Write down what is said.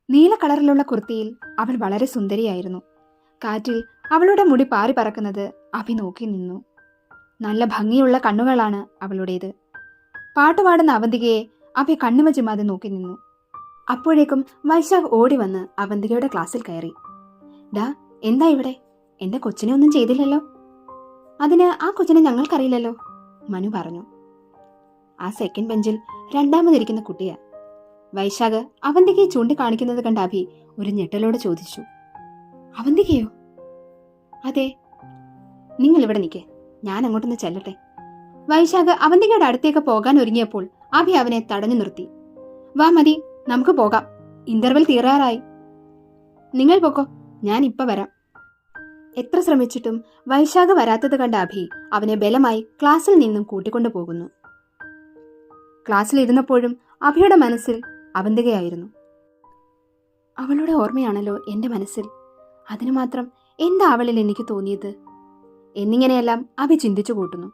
നീല കളറിലുള്ള കുർത്തിയിൽ അവൾ വളരെ സുന്ദരിയായിരുന്നു. കാറ്റിൽ അവളുടെ മുടി പാറി പറക്കുന്നത് അഭി നോക്കി നിന്നു. നല്ല ഭംഗിയുള്ള കണ്ണുകളാണ് അവളുടേത്. പാട്ടുപാടുന്ന അവന്തികയെ അഭി കണ്ണുമ ചിമ്മാതെ നോക്കി നിന്നു. അപ്പോഴേക്കും വൈശാഖ് ഓടി വന്ന് അവന്തികയുടെ ക്ലാസ്സിൽ കയറി. ഡാ, എന്താ ഇവിടെ? എന്റെ കൊച്ചിനെ ഒന്നും ചെയ്തില്ലല്ലോ. അതിന് ആ കൊച്ചിനെ ഞങ്ങൾക്കറിയില്ലല്ലോ, മനു പറഞ്ഞു. ആ സെക്കൻഡ് ബെഞ്ചിൽ രണ്ടാമതിരിക്കുന്ന കുട്ടിയാ. വൈശാഖ് അവന്തികയെ ചൂണ്ടിക്കാണിക്കുന്നത് കണ്ട അഭി ഒരു ഞെട്ടലോടെ ചോദിച്ചു. അവന്തികയോ? അതെ. നിങ്ങൾ ഇവിടെ നിൽക്കേ, ഞാൻ അങ്ങോട്ടൊന്ന് ചെല്ലട്ടെ. വൈശാഖ് അവന്തികയുടെ അടുത്തേക്ക് പോകാൻ ഒരുങ്ങിയപ്പോൾ അഭി അവനെ തടഞ്ഞു നിർത്തി. വാ മതി, നമുക്ക് പോകാം. ഇന്റർവെൽ തീരാറായി. നിങ്ങൾ പോക്കോ, ഞാൻ ഇപ്പൊ വരാം. എത്ര ശ്രമിച്ചിട്ടും വൈശാഖ് വരാത്തത് കണ്ട അഭി അവനെ ബലമായി ക്ലാസ്സിൽ നിന്നും കൂട്ടിക്കൊണ്ടു പോകുന്നു. ക്ലാസ്സിൽ ഇരുന്നപ്പോഴും അഭിയുടെ മനസ്സിൽ അവന്തികയായിരുന്നു. അവളുടെ ഓർമ്മയാണല്ലോ എന്റെ മനസ്സിൽ. അതിനു മാത്രം എന്താ അവളിൽ എനിക്ക് തോന്നിയത് എന്നിങ്ങനെയെല്ലാം അഭി ചിന്തിച്ചു കൂട്ടുന്നു.